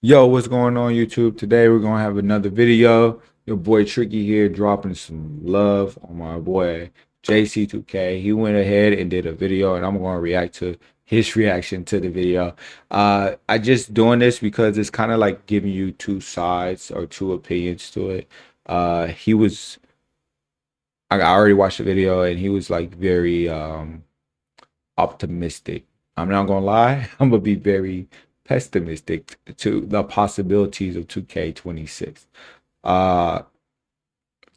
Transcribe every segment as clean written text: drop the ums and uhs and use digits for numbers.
Yo, what's going on YouTube? Today we're gonna have another video. Your boy Tricky here dropping some love on my boy JC2K. He went ahead and did a video and I'm gonna react to his reaction to the video. I just doing this because it's kind of like giving you two sides or two opinions to it. He was I already watched the video and he was like very optimistic. I'm not gonna lie, I'm gonna be very pessimistic to the possibilities of 2K26. Uh,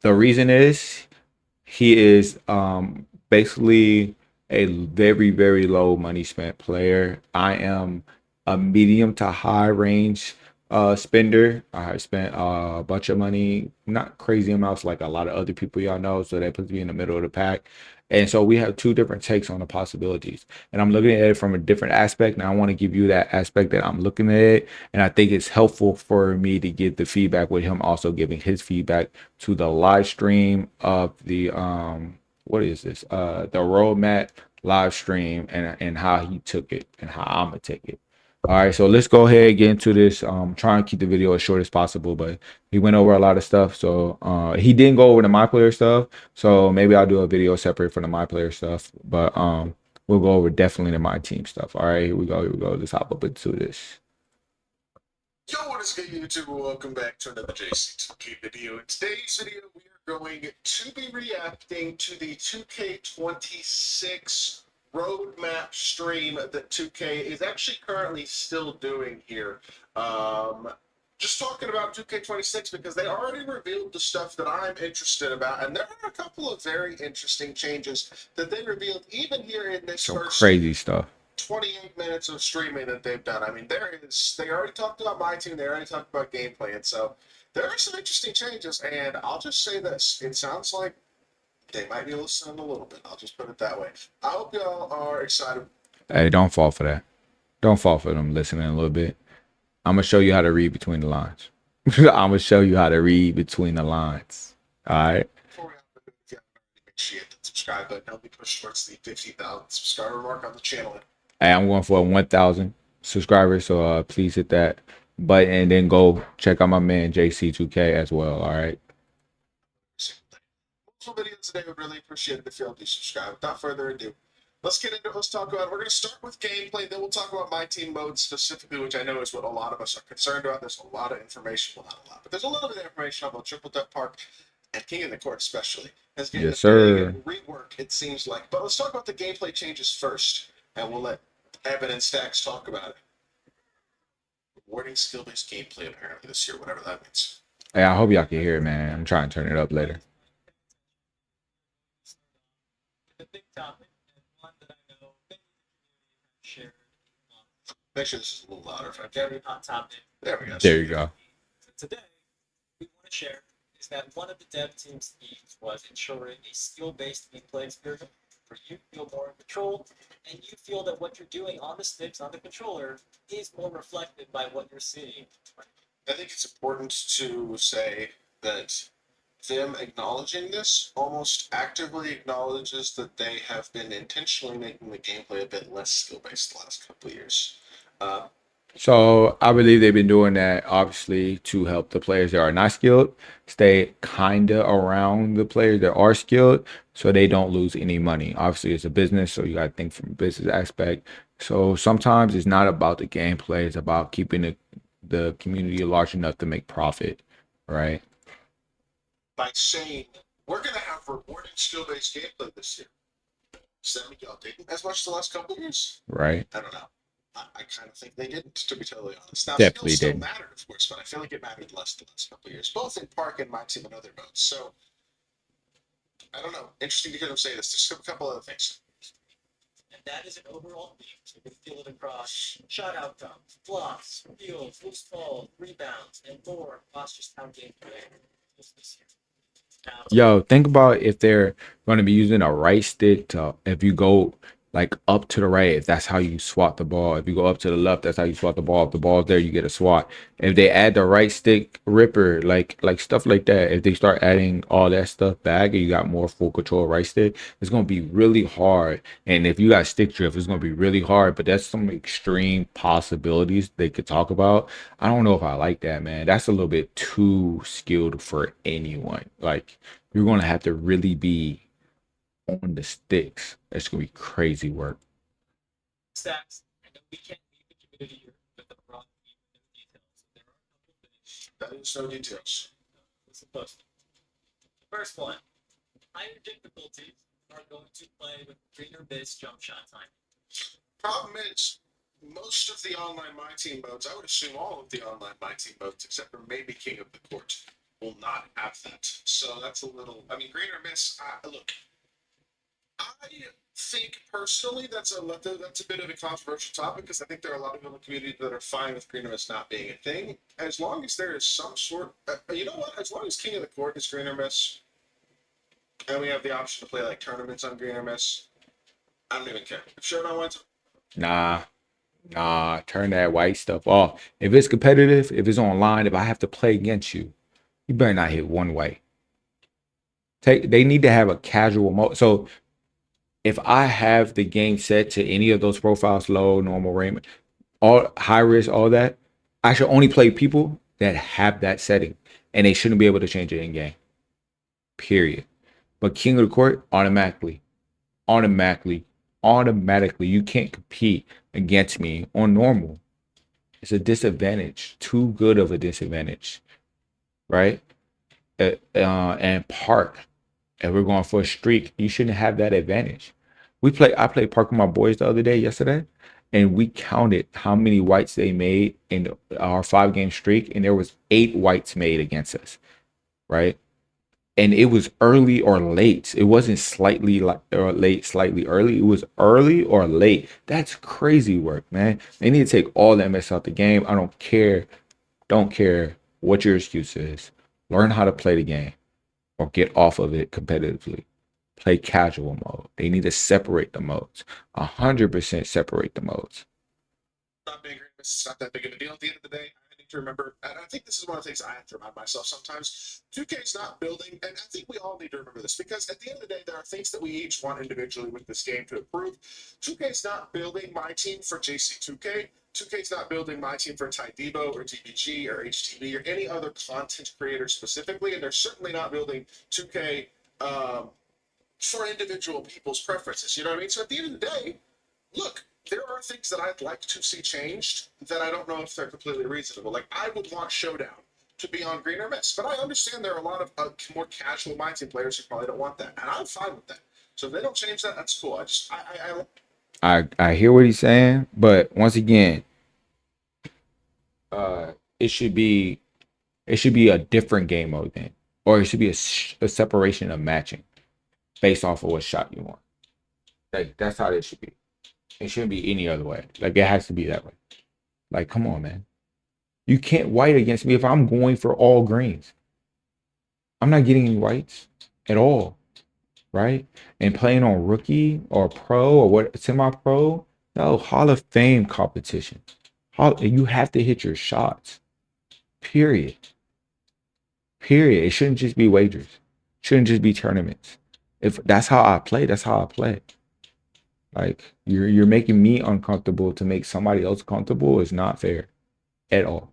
the reason is he is basically a very low money spent player. I am a medium to high range spender. I spent a bunch of money, not crazy amounts like a lot of other people y'all know, so that puts me in the middle of the pack. And so we have two different takes on the possibilities. And I'm looking at it from a different aspect. And I want to give you that aspect that I'm looking at it. And I think it's helpful for me to get the feedback with him also giving his feedback to the live stream of the what is this? The roadmap live stream and how he took it and how I'm gonna take it. All right, so let's go ahead and get into this. Try and keep the video as short as possible, but he went over a lot of stuff. So he didn't go over the my player stuff. So maybe I'll do a video separate from the my player stuff. But we'll go over definitely the my team stuff. All right, here we go. Here we go. Let's hop up into this. Yo, what is good, YouTube? Welcome back to another JC2K video. In today's video, we are going to be reacting to the 2K26 roadmap stream that 2K is actually currently still doing here. Just talking about 2K26 because they already revealed the stuff that I'm interested about, and there are a couple of very interesting changes that they revealed even here in this Some first crazy stuff. 28 minutes of streaming that they've done. I mean, they already talked about MyTEAM, they already talked about gameplay, and so there are some interesting changes, and I'll just say this. It sounds like they might be listening a little bit. I'll just put it that way. I hope y'all are excited. Hey, don't fall for that. Don't fall for them listening a little bit. I'm gonna show you how to read between the lines. I'm gonna show you how to read between the lines. All right. Before we have to do it, make sure you hit the subscribe button. Help me push towards the 50,000 subscriber mark on the channel. Hey, I'm going for 1,000 subscribers, so please hit that button and then go check out my man JC2K as well. All right. Multiple videos today. Would really appreciate it if y'all do subscribe. Without further ado, let's get into it. Let's talk about it. We're going to start with gameplay, then we'll talk about my team mode specifically, which I know is what a lot of us are concerned about. There's a lot of information, well, not a lot, but there's a little bit of information about Triple Duck Park and King of the Court, especially, as getting Yes, a big sir. rework, it seems like. But let's talk about the gameplay changes first, and we'll let Evan and Stacks talk about it. Rewarding skill-based gameplay, apparently, this year, whatever that means. Hey, I hope y'all can hear it, man. I'm trying to turn it up later. A big topic and one that I know many shared Make sure this is a little louder. If I can. very hot topic. There we go. There you go. So today, we want to share is that one of the dev team's needs was ensuring a skill-based gameplay experience where you feel more in control and you feel that what you're doing on the sticks on the controller is more reflected by what you're seeing. I think it's important to say that them acknowledging this almost actively acknowledges that they have been intentionally making the gameplay a bit less skill-based the last couple of years. So I believe they've been doing that obviously to help the players that are not skilled stay kinda around the players that are skilled so they don't lose any money. Obviously it's a business, so you gotta think from a business aspect. So sometimes it's not about the gameplay, it's about keeping the community large enough to make profit, right? By saying we're going to have rewarding skill-based gameplay this year, does that mean y'all didn't as much the last couple of years? Right. I don't know. I kind of think they didn't, to be totally honest. Now, Definitely skills still didn't. mattered, of course, but I feel like it mattered less the last couple of years, both in Park and my team and other modes. So, I don't know. Interesting to hear them say this. Just a couple other things. And that is an overall theme. So you can feel it across shot outcomes, blocks, steals, loose balls, rebounds, and more across just how gameplay is this year. Now, Yo, think about if they're going to be using a right stick to if you go like up to the right, if that's how you swat the ball. If you go up to the left, that's how you swat the ball. If the ball's there, you get a swat. If they add the right stick ripper, like stuff like that, if they start adding all that stuff back and you got more full control right stick, it's gonna be really hard. And if you got stick drift, it's gonna be really hard. But that's some extreme possibilities they could talk about. I don't know if I like that, man. That's a little bit too skilled for anyone. Like you're gonna have to really be on the sticks. It's gonna be crazy work. Stacks. I know we can't leave the community here with the broad details. So there are a couple things That is no details. we're supposed to. The first one, higher difficulties are going to play with greener base jump shot time. Problem is, most of the online My Team modes, I would assume all of the online My Team modes, except for maybe King of the Court, will not have that. So that's a little. I mean, green or miss. Look, I think personally that's a bit of a controversial topic because I think there are a lot of people in the community that are fine with green or miss not being a thing, as long as there is some sort. You know what? As long as King of the Court is green or miss, and we have the option to play like tournaments on green or miss, I don't even care. If Showdown wins, Nah, turn that white stuff off. If it's competitive, if it's online, if I have to play against you, you better not hit one way. They need to have a casual mode. So if I have the game set to any of those profiles, low, normal, rain, all high risk, all that, I should only play people that have that setting, and they shouldn't be able to change it in game. Period. But King of the Court, automatically, automatically, you can't compete against me on normal. It's a disadvantage, too good of a disadvantage, right? And park, if we're going for a streak, you shouldn't have that advantage. I played park with my boys the other day, yesterday, and we counted how many whites they made in our 5 game streak, and there was 8 whites made against us, right? And it was early or late. It wasn't slightly like or late, slightly early. It was early or late. That's crazy work, man. They need to take all that mess out the game. I don't care. Don't care what your excuse is. Learn how to play the game or get off of it competitively. Play casual mode. They need to separate the modes. 100% separate the modes. not being green, it's not that big of a deal. At the end of the day, I need to remember, and I think this is one of the things I have to remind myself sometimes. 2K's not building, and I think we all need to remember this because at the end of the day, there are things that we each want individually with this game to improve. 2K's not building My Team for JC2K. 2K's not building My Team for Ty Debo or DBG or HTV or any other content creator specifically, and they're certainly not building 2K for individual people's preferences. You know what I mean? So at the end of the day, look, there are things that I'd like to see changed that I don't know if they're completely reasonable. Like I would want Showdown to be on green or miss, but I understand there are a lot of more casual My Team players who probably don't want that, and I'm fine with that. So if they don't change that, that's cool. I hear what he's saying, but once again, it should be a different game mode then, or it should be a separation of matching based off of what shot you want. Like that's how it should be. It shouldn't be any other way. Like it has to be that way. Like come on, man. You can't white against me if I'm going for all greens. I'm not getting any whites at all, right? And playing on rookie or pro or what semi-pro, no Hall of Fame competition. You have to hit your shots. Period. Period. It shouldn't just be wagers. It shouldn't just be tournaments. If that's how I play, that's how I play. Like you're making me uncomfortable to make somebody else comfortable is not fair at all.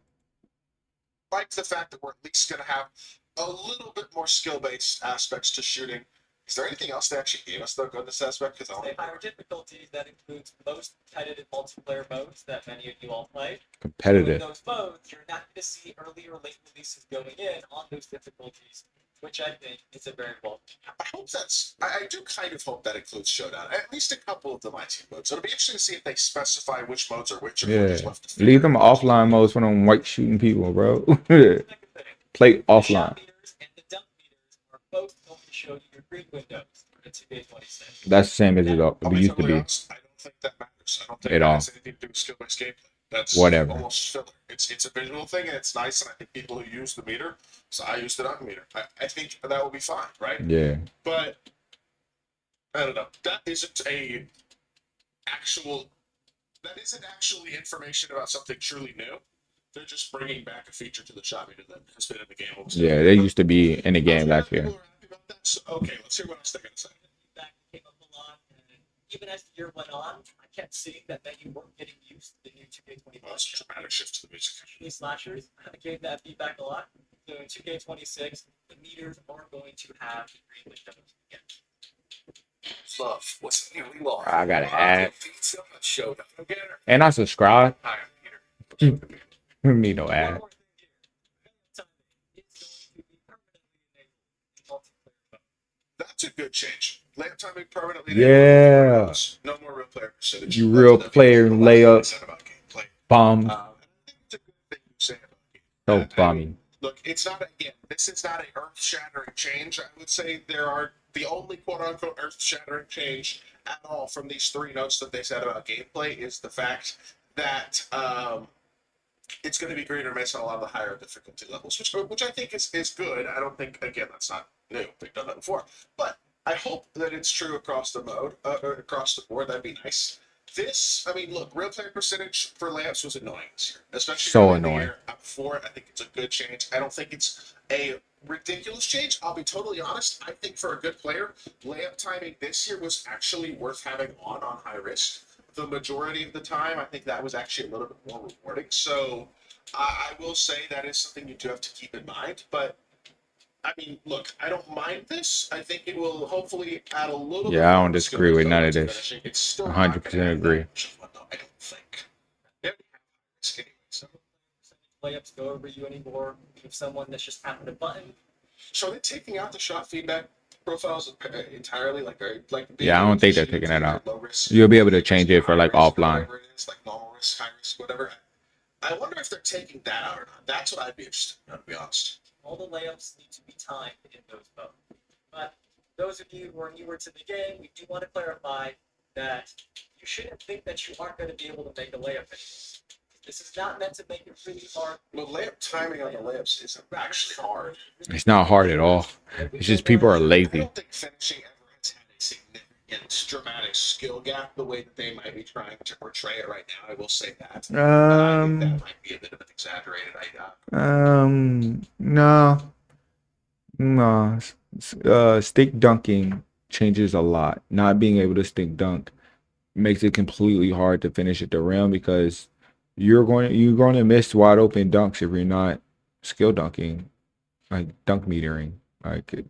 Like the fact that we're at least going to have a little bit more skill-based aspects to shooting. Is there anything else they actually gave us though in this aspect? Because Say higher difficulties, that includes most competitive multiplayer modes that many of you all play. In Competitive. those modes, you're not going to see early or late releases going in on those difficulties, which I think is a very welcome. I hope I do kind of hope that includes Showdown, at least a couple of the My Team modes. So it'll be interesting to see if they specify which modes are which, or if we're just Yeah. left to figure Leave them it out. offline modes for them white shooting people, bro. Second thing, Play the offline. shot meters and the dunk meters are both going to show you your green windows in 2K26. That's the same as it I'll be used to totally be. honest, I don't think that matters. I don't think At that all. has anything to do with skill-based gameplay. That's Whatever. almost filler. It's a visual thing, and it's nice, and I think people who use the meter, so I use the dunk meter. I think that will be fine, right? Yeah. But I don't know. That isn't a actual. That isn't actually information about something truly new. They're just bringing back a feature to the shot meter that has been in the game. Yeah, they used to be in the game last year. People are happy about that. So, okay, let's hear what else they're gonna say. Feedback came up a lot, and even as the year went on, I kept seeing that menu weren't getting used to the new 2K20 Well, it's a dramatic shift to the music. Especially slashers. I gave that feedback a lot. So in 2K26, the meters are going to have the green windows again. Love what's newly launched. I gotta add. Showdown. And I subscribe. Hi, I'm Peter. Need no One ad. more thing here. Time is going to be permanently enabled in multiplayer mode. That's a good change. Layup timing permanently. Yeah. No more real player percentage. You real That's player the last thing I layup said about gameplay. bomb. And I think it's a good thing you say about So gameplay. bombing. Look, it's not again. This is not an earth-shattering change. I would say there are the only quote-unquote earth-shattering change at all from these three notes that they said about gameplay is the fact that it's going to be greater miss on a lot of the higher difficulty levels, which I think is good. I don't think again that's not new. They've done that before, but I hope that it's true across the mode, or across the board. That'd be nice. This, I mean, look, real player percentage for layups was annoying this year, especially So early in the annoying. year. I'm for it. I think it's a good change. I don't think it's a ridiculous change. I'll be totally honest. I think for a good player, layup timing this year was actually worth having on high risk. The majority of the time, I think that was actually a little bit more rewarding. So I will say that is something you do have to keep in mind. But I mean, look, I don't mind this. I think it will hopefully add a little bit Yeah, I more don't of a skill disagree with to none of finishing. this. It's still 100% agree. I don't think. Yeah, it's anyway, so. Layups go over you anymore. If someone that's just tapping a button, So are they taking out the shot feedback profiles entirely? Like, being Yeah, I able don't to think they're choose taking that either out. low risk, You'll be able to medium change risk, it for high like risk, offline. whatever it is, like normal risk, high risk, whatever. I wonder if they're taking that out or not. That's what I'd be interested in, to be honest. all the layups need to be timed in those modes. But those of you who are newer to the game, we do want to clarify that you shouldn't think that you aren't going to be able to make a layup anymore. This is not meant to make it really hard. Well, layup timing on the layups isn't actually hard. It's not hard at all. It's just people are I lazy. don't think finishing ever has had a significant dramatic skill gap the way that they might be trying to portray it right now. I will say that. I think that might be a bit of an exaggerated idea. No. Stick dunking changes a lot. Not being able to stick dunk makes it completely hard to finish at the rim because you're going to miss wide open dunks if you're not skill dunking, like dunk metering. Like,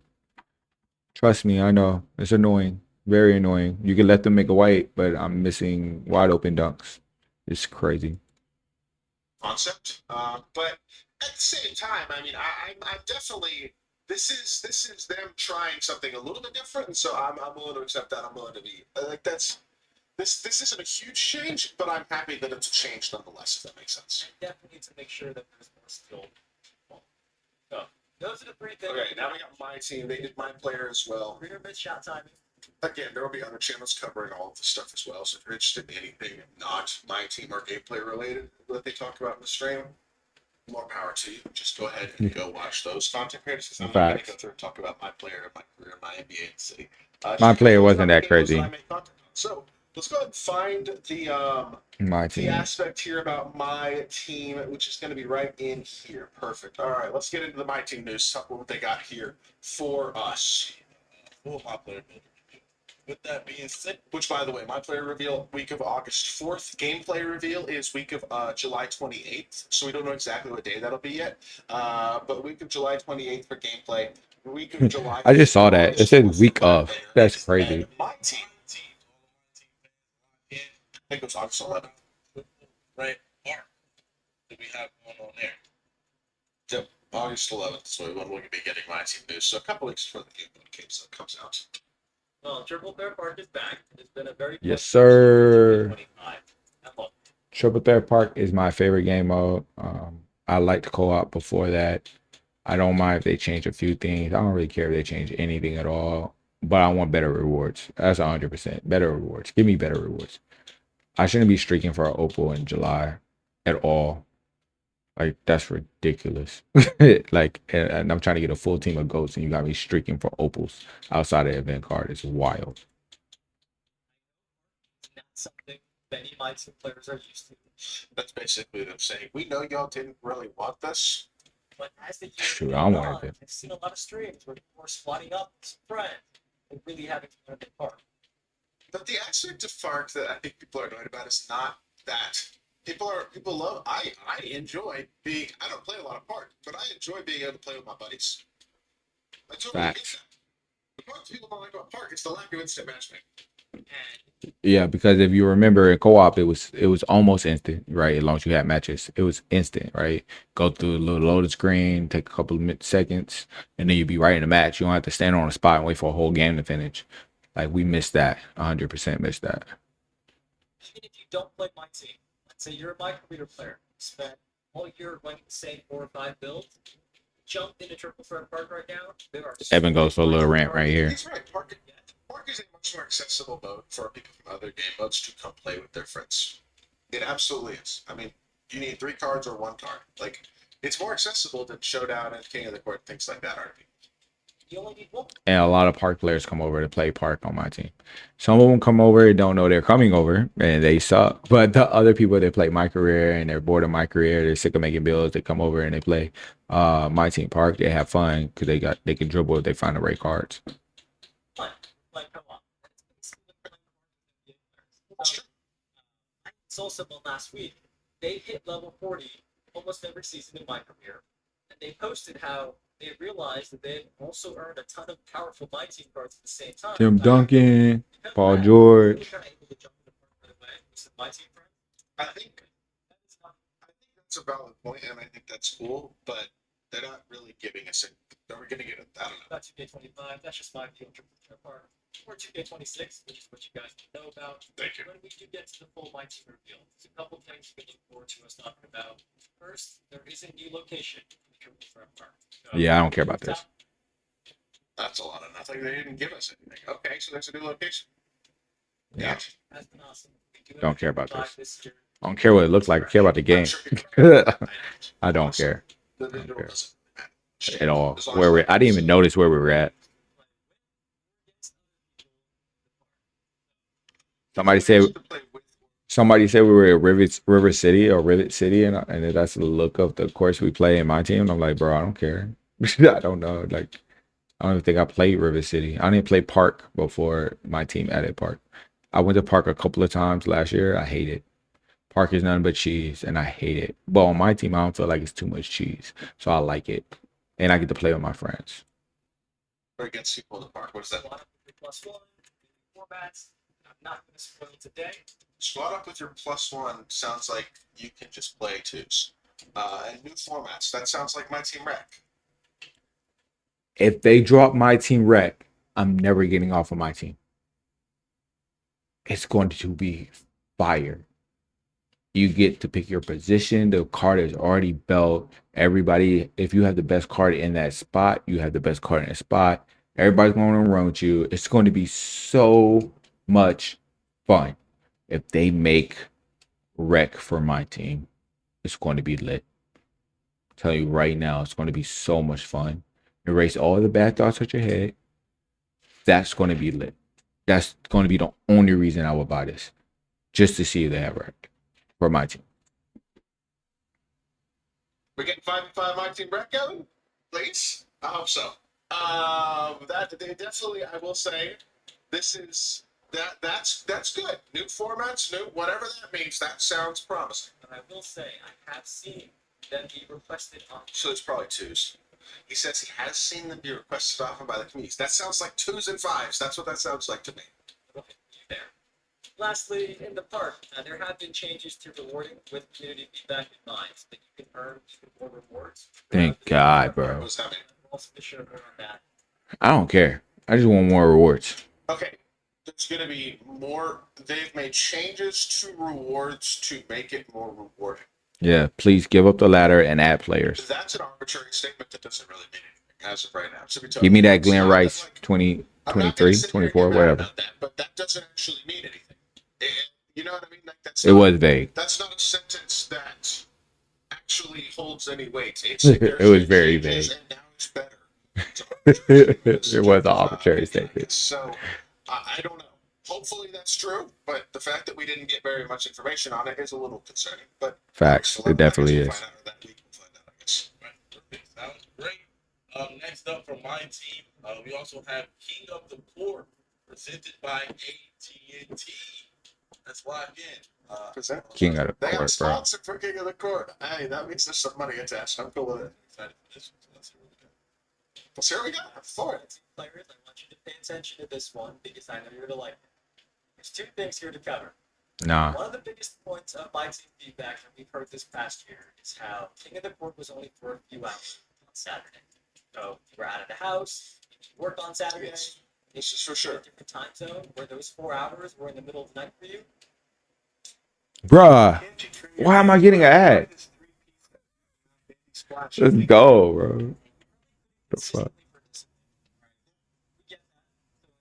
trust me, I know it's annoying, very annoying. You can let them make a white, but I'm missing wide open dunks. It's crazy. Concept. But at the same time, I mean, I'm definitely this is them trying something a little bit different, and so I'm willing to accept that. I'm willing to be like that's this isn't a huge change, but I'm happy that it's a change nonetheless. If that makes sense. Definitely need to make sure that there's more skill. So those are the three things. Okay, now we got my team. They did my player as well. Reader mid shot timing. Again, there will be other channels covering all of the stuff as well. So if you're interested in anything not my team or gameplay related that they talk about in the stream, more power to you. Just go ahead and go watch those content creators. I'm not going to go through and talk about my player, my career, my NBA in the city. My player wasn't that crazy. So let's go ahead and find My the team. aspect here about my team, which is going to be right in here. Perfect. All right, let's get into the my team news. What they got here for us. Full my player builder. With that being said, Which, by the way, my player reveal week of August 4th. Gameplay reveal is week of July 28th. So we don't know exactly what day that'll be yet. But week of July 28th for gameplay. Week of July. I just saw that. It said week of. That's crazy. And my team. I think it was August 11th. right? Yeah. That we have going on there. Yep, August 11th. So when we'll be getting my team news. So a couple weeks before the game comes out. Well, Triple Threat Park is back. It's been a very Yes, sir. 25. Triple Threat Park is my favorite game mode. I liked co-op before that. I don't mind if they change a few things. I don't really care if they change anything at all. But I want better rewards. That's 100%. Better rewards. Give me better rewards. I shouldn't be streaking for an Opal in July at all. Like, that's ridiculous. Like, and I'm trying to get a full team of goats, and you got me streaking for Opals outside of the event card. It's wild. something many MyTEAM players are used to. That's basically them saying, we know y'all didn't really want this. But as the year Shoot, goes I wanted on, it. I've seen a lot of streams where people are squatting up with some friends and really having fun in the park. But the aspect of Fark that I think people are annoyed about is not that. People love. I enjoy being. I don't play a lot of Park, but I enjoy being able to play with my buddies. I totally get Facts. that. The part people don't like about Park is the lack of instant matchmaking. And Yeah, because if you remember in co-op, it was almost instant, right? As long as you had matches, it was instant, right? Go through a little loaded screen, take a couple of seconds, and then you'd be right in the match. You don't have to stand on a spot and wait for a whole game to finish. Like we missed that, 100% missed that. even if you don't play MyTEAM, let's say you're a micrometer player, spent all year running the same 4 or 5 builds, jump into Triple Threat Park right now. There are Evan goes for a little MyTEAM rant right parties. here. He's right. Park is a much more accessible mode for people from other game modes to come play with their friends. It absolutely is. I mean, you need 3 cards or 1 card. Like, it's more accessible than Showdown and King of the Court, things like that are. You only need 1. And a lot of Park players come over to play Park on my team. Some of them come over and don't know they're coming over and they suck. But the other people that play my career and they're bored of my career, they're sick of making builds, they come over and they play my team Park. They have fun because they can dribble if they find the right cards. Fine. Like, come on. That's true. Soulsable last week, they hit level 40 almost every season in my career. And they posted how they realized that they also earned a ton of powerful MyTEAM cards at the same time. Tim Duncan, Because Paul of that, George. they were kind of able to jump in the park right away with some MyTEAM friends. I think that's a valid point, and I think that's cool, but they're not really giving us Are we going to get it? I don't know. About 2K25, that's just my view of Triple Threat Park. Or 2K26, which is what you guys know about. Thank you. When we do get to the full MyTEAM reveal, there's a couple things we look forward to us talking about. First, there is a new location in Triple Threat Park. So, Yeah, I don't care about this. That's a lot of nothing. They didn't give us anything. Okay, so there's a new location. Yeah, That's been awesome. We do Don't have care about 5 this. year. I don't care what it looks like. I care about the game. I'm sure people- I don't care The visual doesn't matter. at all. As long Where as we I didn't even notice where we were at. Somebody said we were at River City or Rivet City, and that's the look of the course we play in my team. And I'm like, bro, I don't care. I don't know. Like, I don't even think I played River City. I didn't play Park before my team added Park. I went to Park a couple of times last year. I hate it. Park is nothing but cheese, and I hate it. But on my team, I don't feel like it's too much cheese, so I like it, and I get to play with my friends. Or against people in the park. What is that? +1 formats. I'm not going to spoil today. Squad up with your +1 sounds like you can just play 2s. And new formats. That sounds like my team rec. If they drop my team rec, I'm never getting off of my team. It's going to be fire. You get to pick your position. The card is already built. Everybody, if you have the best card in that spot, you have the best card in that spot. Everybody's going to run with you. It's going to be so much fun. If they make rec for my team, it's going to be lit. I'll tell you right now, it's going to be so much fun. Erase all the bad thoughts out your head. That's going to be lit. That's going to be the only reason I would buy this. Just to see if they have rec for my team. We're getting 5-5 my team rec, Kevin? Please? I hope so. That they definitely, I will say, this is that's good. New formats, new whatever that means. That sounds promising. And I will say, I have seen them be requested on. So it's probably 2s. He says he has seen them be requested often by the communities. That sounds like 2s and 5s. That's what that sounds like to me. Okay, there. Lastly, in the park, there have been changes to rewarding with community feedback in mind, so that you can earn even more rewards. Thank God, bro. What's happening? Also, be sure to earn that. I don't care. I just want more rewards. Okay, there's going to be more. They've made changes to rewards to make it more rewarding. Yeah, please give up the ladder and add players. That's an arbitrary statement that doesn't really mean anything as of right now. So Give me that it's Glenn not Rice like- 20, I'm not 23, gonna sit here and 24, get mad whatever. about that, but that doesn't actually mean anything. You know what I mean? Like that's It not- was vague. That's not a sentence that actually holds any weight. It's, It there's was been very changes vague. And now it's better. It's arbitrary. It was an arbitrary statement. So I don't know. Hopefully that's true, but the fact that we didn't get very much information on it is a little concerning. But Facts. It definitely is. Find out that week. We'll find out, I guess. Right, perfect. Sounds great. Next up from my team, we also have King of the Court, presented by AT&T. Let's lock in. Present. King of the They got a court, bro. sponsor for King of the Court. Hey, that means there's some money attached. I'm cool with it. Excited for this one. So let's see what we got. Let's see what we got. I'm for it. Players, I want you to pay attention to this one because I know you're gonna like it. There's two things here to cover. Nah. One of the biggest points of my team feedback that we've heard this past year is how King of the Court was only for a few hours on Saturday. So you were out of the house, you worked on Saturday, Yes. This is for a sure. different time zone where those 4 hours were in the middle of the night for you. Bruh. Why am I getting an ad? Let's go, bro. The fuck? Consistently for this. We get that.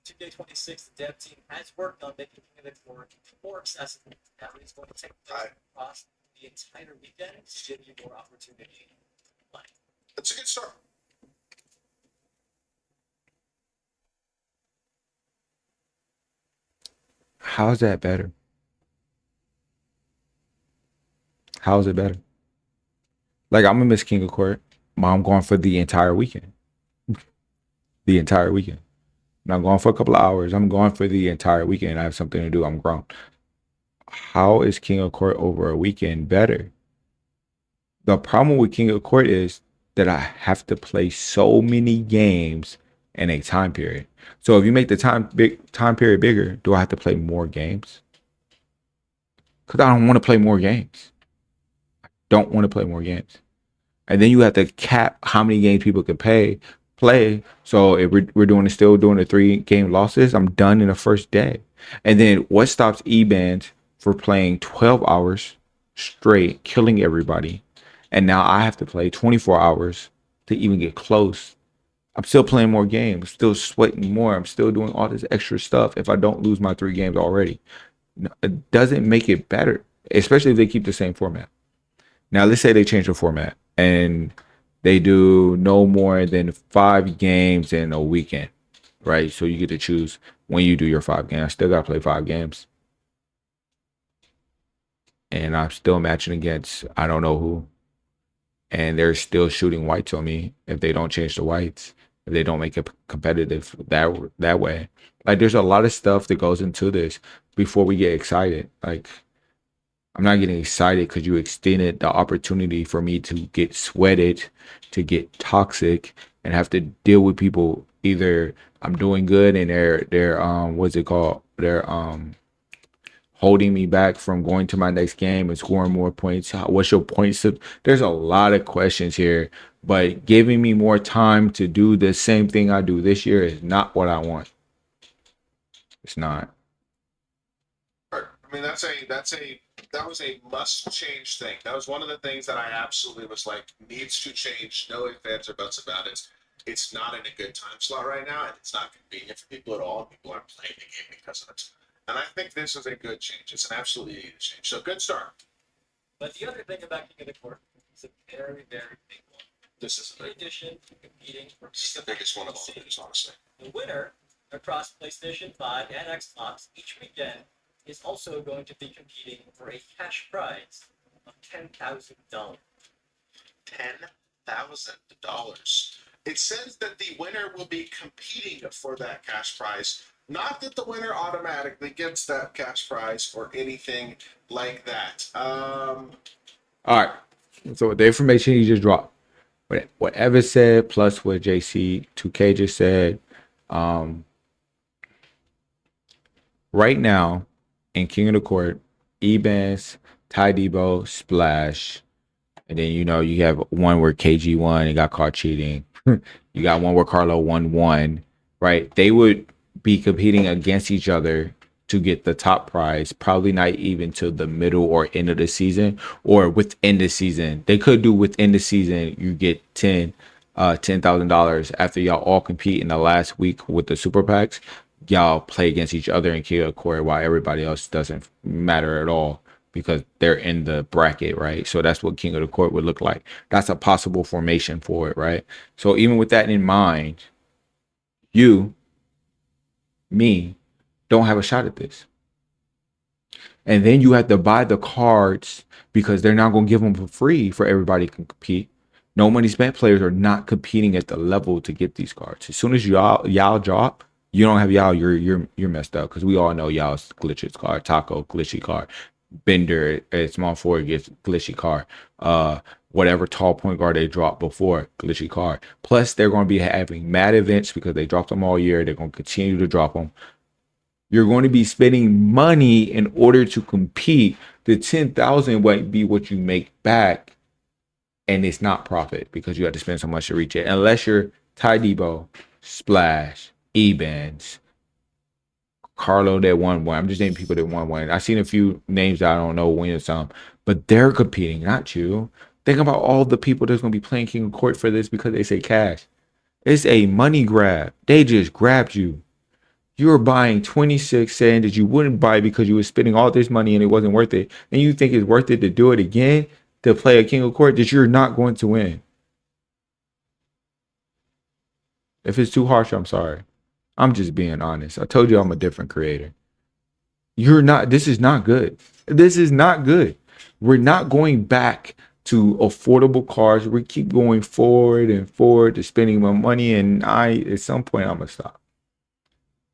So in 2K26, the dev team has worked on making King of the Court more accessible. That is going to take place across the entire weekend to give you more opportunity to play. That's a good start. How is that better? How is it better? Like, I'm gonna miss King of Court, but I'm going for the entire weekend. The entire weekend. I'm not going for a couple of hours. I'm going for the entire weekend. I have something to do. I'm grown. How is King of Court over a weekend better? The problem with King of Court is that I have to play so many games in a time period. So if you make the time period bigger, do I have to play more games? Because I don't want to play more games. Don't want to play more games. And then you have to cap how many games people can play. So if we're still doing the 3-game losses, I'm done in the first day. And then what stops E-Band for playing 12 hours straight, killing everybody? And now I have to play 24 hours to even get close. I'm still playing more games, still sweating more. I'm still doing all this extra stuff if I don't lose my 3 games already. It doesn't make it better, especially if they keep the same format. Now, let's say they change the format and they do no more than 5 games in a weekend, right? So you get to choose when you do your 5 games. I still got to play 5 games. And I'm still matching against I don't know who. And they're still shooting whites on me if they don't change the whites, if they don't make it competitive that way. Like, there's a lot of stuff that goes into this before we get excited. Like, I'm not getting excited because you extended the opportunity for me to get sweated, to get toxic, and have to deal with people. Either I'm doing good and they're what's it called? They're holding me back from going to my next game and scoring more points. What's your points? There's a lot of questions here, but giving me more time to do the same thing I do this year is not what I want. It's not. I mean, that was a must change thing. That was one of the things that I absolutely was like needs to change. No ifs, ands, or buts about it. It's not in a good time slot right now, and it's not convenient for people at all. People aren't playing the game because of it. And I think this is a good change. It's an absolutely needed change. So good start. But the other thing about King of the Court is a very, very big one. This is In addition to competing for this is the biggest one of all these, honestly. the winner across PlayStation 5 and Xbox each weekend is also going to be competing for a cash prize of $10,000. $10,000. It says that the winner will be competing for that cash prize. Not that the winner automatically gets that cash prize or anything like that. All right. So the information you just dropped, what Evan said, plus what JC2K just said, right now in King of the Court, Ebans, Ty Debo, Splash, and then you have one where KG won and got caught cheating. You got one where Carlo won, right? They would be competing against each other to get the top prize, probably not even to the middle or end of the season or within the season. They could do within the season, you get $10,000 after y'all all compete in the last week with the super packs. Y'all play against each other in King of the Court while everybody else doesn't matter at all because they're in the bracket, right? So that's what King of the Court would look like. That's a possible formation for it, right? So even with that in mind, you, me, don't have a shot at this. And then you have to buy the cards because they're not going to give them for free for everybody can compete. No money spent players are not competing at the level to get these cards. As soon as y'all drop, you don't have y'all, you're messed up because we all know y'all's glitches card, Taco glitchy card, Bender at small forward gets glitchy card. Whatever tall point guard they dropped before, glitchy card. Plus, they're going to be having mad events because they dropped them all year. They're going to continue to drop them. You're going to be spending money in order to compete. The 10,000 might be what you make back, and it's not profit because you have to spend so much to reach it. Unless you're Ty Debo, Splash, Ebans, Carlo that won one. I'm just naming people that won one. I've seen a few names that I don't know winning some, but they're competing, not you. Think about all the people that's going to be playing King of Court for this because they say cash. It's a money grab. They just grabbed you. You were buying 26 saying that you wouldn't buy because you were spending all this money and it wasn't worth it. And you think it's worth it to do it again to play a King of Court that you're not going to win. If it's too harsh, I'm sorry. I'm just being honest. I told you I'm a different creator. You're not, this is not good. This is not good. We're not going back to affordable cars. We keep going forward and forward to spending more money. And at some point, I'm going to stop.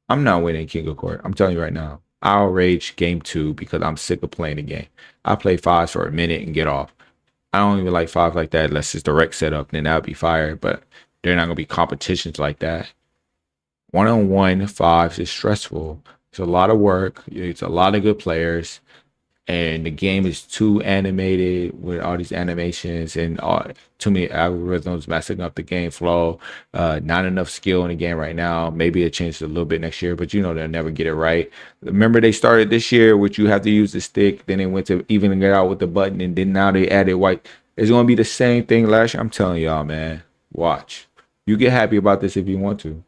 I'm not winning King of Court. I'm telling you right now. I'll rage game 2 because I'm sick of playing the game. I play 5s for a minute and get off. I don't even like 5 like that unless it's direct setup. Then that would be fire. But they're not going to be competitions like that. 1-on-1 5s is stressful. It's a lot of work. It's a lot of good players. And the game is too animated with all these animations and too many algorithms messing up the game flow. Not enough skill in the game right now. Maybe it changes a little bit next year, but they'll never get it right. Remember, they started this year, which you have to use the stick. Then they went to evening it out with the button, and then now they added white. It's going to be the same thing last year. I'm telling y'all, man. Watch. You get happy about this if you want to.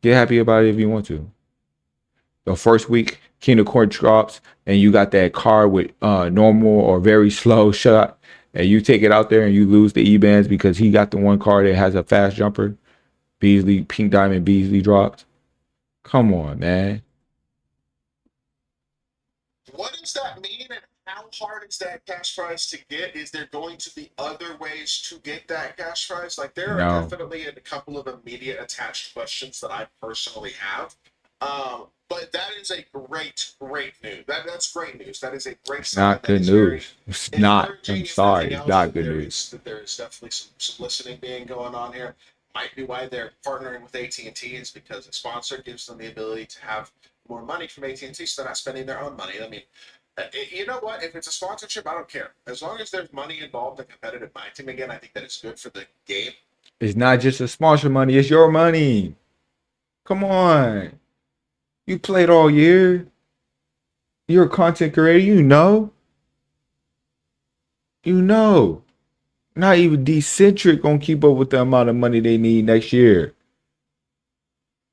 Get happy about it if you want to. The first week, King of Court drops, and you got that card with normal or very slow shot, and you take it out there and you lose the E-bands because he got the one card that has a fast jumper. Beasley, Pink Diamond Beasley dropped. Come on, man. What does that mean, and how hard is that cash prize to get? Is there going to be other ways to get that cash prize? Like, there are No. definitely a couple of immediate attached questions that I personally have. But that is a great news. That's great news. That is a great sign. Not good news. It's not. I'm sorry. It's not good news. That there is definitely some listening being going on here. Might be why they're partnering with AT&T is because a sponsor gives them the ability to have more money from AT&T, so they're not spending their own money. I mean, you know what? If it's a sponsorship, I don't care. As long as there's money involved in competitive MyTEAM again, I think that it's good for the game. It's not just a sponsor money. It's your money. Come on. You played all year. You're a content creator. You know. Not even Decentric gonna keep up with the amount of money they need next year.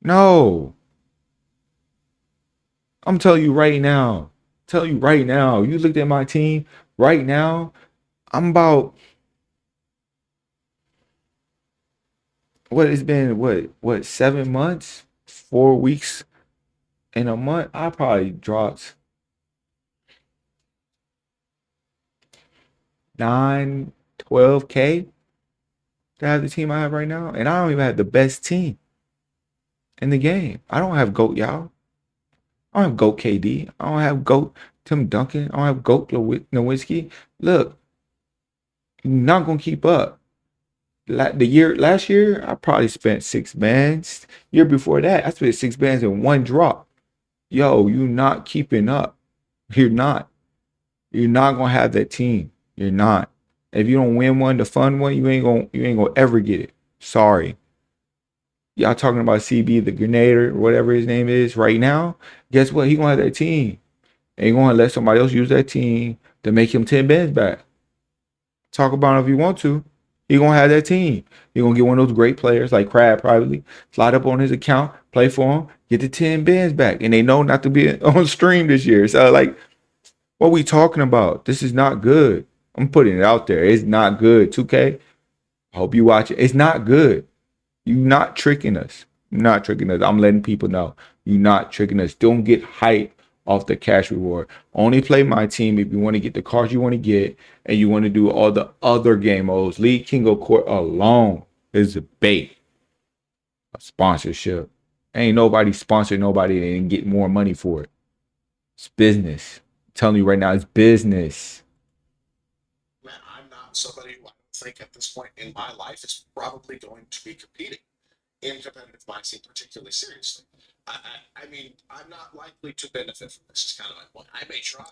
No. I'm telling you right now. You looked at my team right now. I'm about it's been 7 months, 4 weeks in a month. I probably dropped 12K to have the team I have right now. And I don't even have the best team in the game. I don't have GOAT, y'all. I don't have GOAT KD. I don't have GOAT Tim Duncan. I don't have GOAT Nowitzki. Look, you're not going to keep up. Last year, I probably spent 6 bands. Year before that, I spent 6 bands in one drop. Yo, you not keeping up. You're not. You're not going to have that team. You're not. If you don't win one, the fun one, you ain't gonna ever get it. Sorry. Y'all talking about CB, the Grenader, or whatever his name is right now. Guess what? He gonna have that team. And he gonna let somebody else use that team to make him 10 bands back. Talk about it if you want to. He gonna have that team. He gonna get one of those great players like Crab probably. Slide up on his account, play for him, get the 10 bands back. And they know not to be on stream this year. So like, what we talking about? This is not good. I'm putting it out there. It's not good. 2K. I hope you watch it. It's not good. You're not tricking us. I'm letting people know. You're not tricking us. Don't get hype off the cash reward. Only play my team if you want to get the cards you want to get and you want to do all the other game modes. Leave King of Court alone is a bait. A sponsorship. Ain't nobody sponsored nobody and get more money for it. It's business. I'm telling you right now, it's business. Man, I'm not somebody who I don't think at this point in my life is probably going to be competing in competitive MyTEAM particularly seriously. I mean, I'm not likely to benefit from this. Is kind of my point. I may try,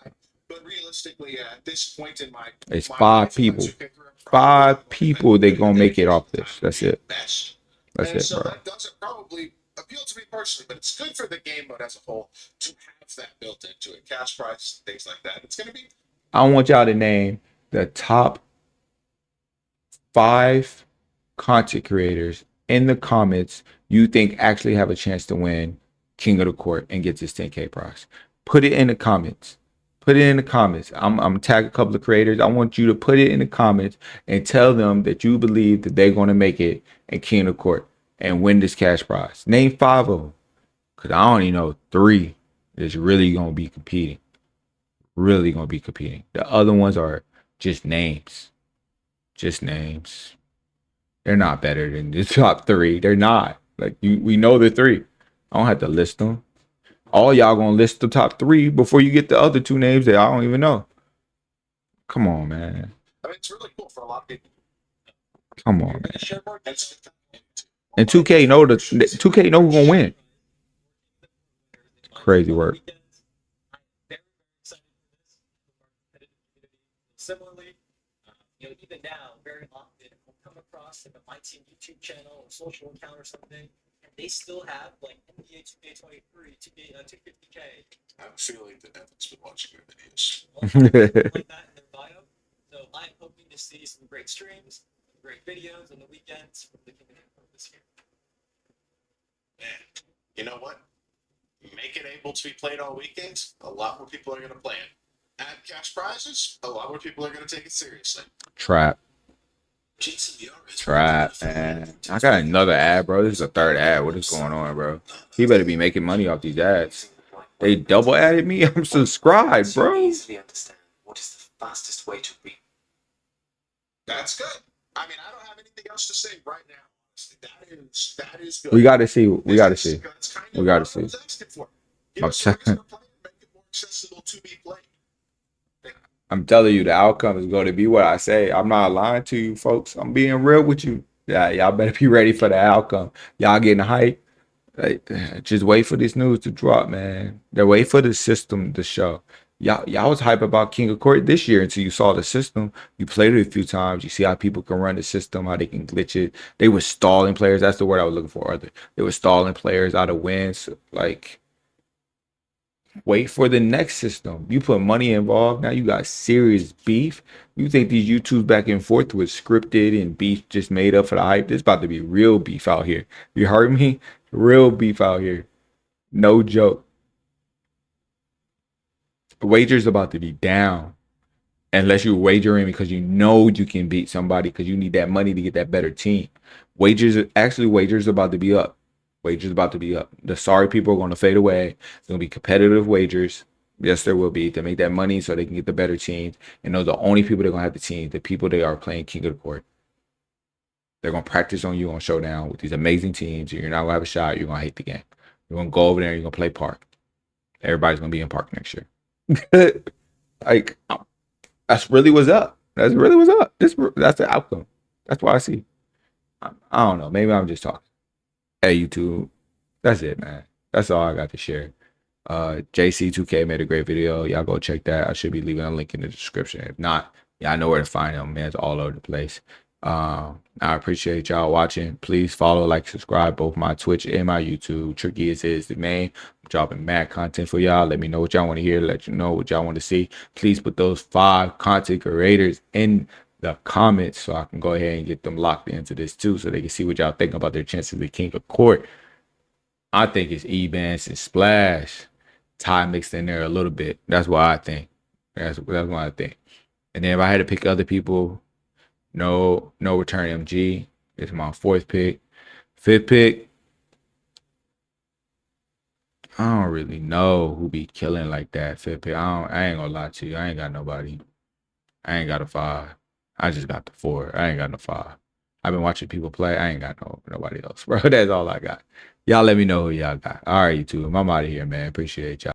but realistically, at this point in It's my five life, in my people. 2K career, I'm probably not Five going to people they dedicate gonna make it the off time this. to That's be it. best. That's And it, so bro. that doesn't probably appeal to me personally, but it's good for the game mode as a whole to have that built into it. Cash price, things like that. It's going to be I want y'all to name the top 5 content creators in the comments you think actually have a chance to win King of the Court and get this 10K prize. Put it in the comments. Put it in the comments. I'm tag a couple of creators. I want you to put it in the comments and tell them that you believe that they're going to make it in King of the Court and win this cash prize. Name 5 of them, because I only know 3 is really going to be competing. Really going to be competing. The other ones are just names. Just names. They're not better than the top 3. They're not. Like we know the 3. I don't have to list them. All y'all gonna list the top 3 before you get the other 2 names that I don't even know. Come on, man. I mean, it's really cool for a lot of people. Come You're on, going man. to share more And details. And 2K know 2K know who's gonna win. Crazy work. Similarly, even now, very often we'll come across like a MyTEAM YouTube channel or social account or something, and they still have like NBA 2K23, 250K, I have a feeling that Evan's been watching your videos. like that in their bio. So I'm hoping to see some great streams, great videos on the weekends from the community this year. Man, you know what? Make it able to be played on weekends. A lot more people are going to play it. Add cash prizes. A lot more people are going to take it seriously. Trap. Trap, man. I got another ad, bro. This is a 3rd ad. What is going on, bro? He better be making money off these ads. They double added me. I'm subscribed, bro. Easily understand what is the fastest way to read. That's good. I mean, I don't have anything else to say right now. That is good. We gotta see. We gotta see. That's kind of We gotta what I see. was asking for. Give I'm us a reason saying- to play it, make it more accessible to be played. I'm telling you, the outcome is going to be what I say. I'm not lying to you, folks. I'm being real with you. Yeah, y'all better be ready for the outcome. Y'all getting hype. Like, just wait for this news to drop, man. They wait for the system to show. Y'all was hype about King of Court this year until you saw the system. You played it a few times. You see how people can run the system, how they can glitch it. They were stalling players. That's the word I was looking for. They were stalling players out of wins. Like, wait for the next system. You put money involved. Now you got serious beef. You think these YouTubes back and forth was scripted and beef just made up for the hype? This about to be real beef out here. You heard me? Real beef out here. No joke. Wagers about to be down. Unless you're wagering because you know you can beat somebody because you need that money to get that better team. Wagers about to be up. Wagers about to be up. The sorry people are going to fade away. It's going to be competitive wagers. Yes, there will be to make that money so they can get the better teams. And those are the only people that are going to have the teams, the people that are playing King of the Court. They're going to practice on you on Showdown with these amazing teams. You're not going to have a shot. You're going to hate the game. You're going to go over there and you're going to play Park. Everybody's going to be in Park next year. Like, that's really what's up. That's really what's up. That's the outcome. That's what I see. I don't know. Maybe I'm just talking. Hey, YouTube. That's it, man. That's all I got to share. JC2K made a great video. Y'all go check that. I should be leaving a link in the description. If not, y'all know where to find him, man. It's all over the place. I appreciate y'all watching. Please follow, like, subscribe, both my Twitch and my YouTube. Tricky is the main. I'm dropping mad content for y'all. Let me know what y'all want to hear. Let you know what y'all want to see. Please put those 5 content creators in the comments so I can go ahead and get them locked into this too, so they can see what y'all think about their chances of King of Court. I think it's Ebans and Splash. Ty mixed in there a little bit. That's what I think. That's what I think. And then if I had to pick other people, no return MG. It's my 4th pick. 5th pick. I don't really know who be killing like that. Fifth pick. I ain't gonna lie to you. I ain't got nobody. I ain't got a 5. I just got the 4. I ain't got no 5. I've been watching people play. I ain't got nobody else, bro. That's all I got. Y'all let me know who y'all got. All right, YouTube. I'm out of here, man. Appreciate y'all.